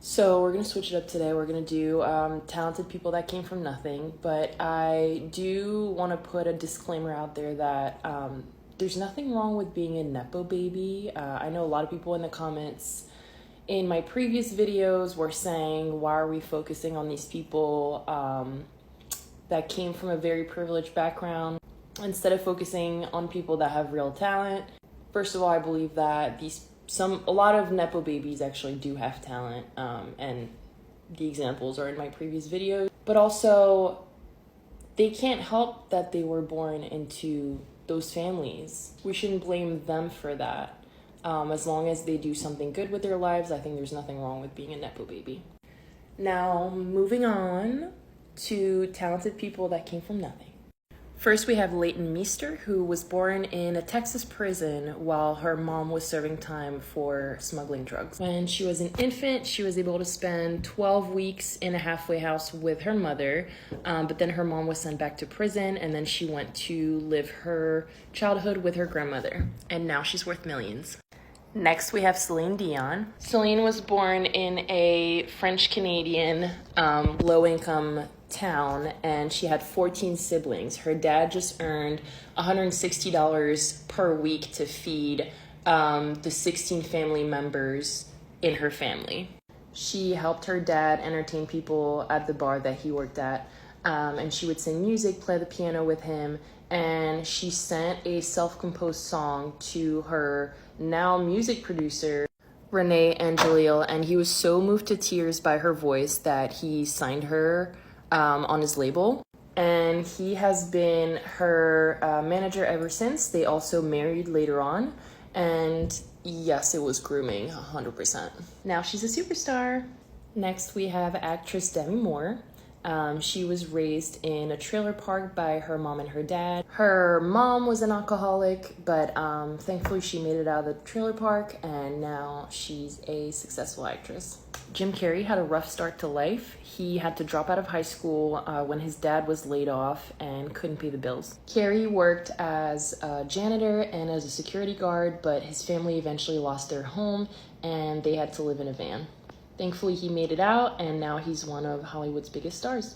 So we're gonna switch it up today. We're gonna do talented people that came from nothing, but I do want to put a disclaimer out there that there's nothing wrong with being a nepo baby. I know a lot of people in the comments in my previous videos were saying, why are we focusing on these people that came from a very privileged background instead of focusing on people that have real talent? First of all, I believe that a lot of nepo babies actually do have talent, and the examples are in my previous videos, but also they can't help that they were born into those families. We shouldn't blame them for that. As long as they do something good with their lives, I think there's nothing wrong with being a nepo baby. Now, moving on to talented people that came from nothing. First, we have Leighton Meester, who was born in a Texas prison while her mom was serving time for smuggling drugs. When she was an infant, she was able to spend 12 weeks in a halfway house with her mother, but then her mom was sent back to prison, and then she went to live her childhood with her grandmother, and now she's worth millions. Next, we have Celine Dion. Celine was born in a French-Canadian low-income town, and she had 14 siblings. Her dad just earned $160 per week to feed the 16 family members in her family. She helped her dad entertain people at the bar that he worked at, and she would sing music, play the piano with him, and she sent a self-composed song to her now music producer, Renee Angelil, and he was so moved to tears by her voice that he signed her on his label, and he has been her manager ever since. They also married later on, and yes, it was grooming 100%. Now she's a superstar. Next, we have actress Demi Moore. She was raised in a trailer park by her mom and her dad. Her mom was an alcoholic, but thankfully she made it out of the trailer park, and now she's a successful actress. Jim Carrey had a rough start to life. He had to drop out of high school when his dad was laid off and couldn't pay the bills. Carrey worked as a janitor and as a security guard, but his family eventually lost their home and they had to live in a van. Thankfully, he made it out, and now he's one of Hollywood's biggest stars.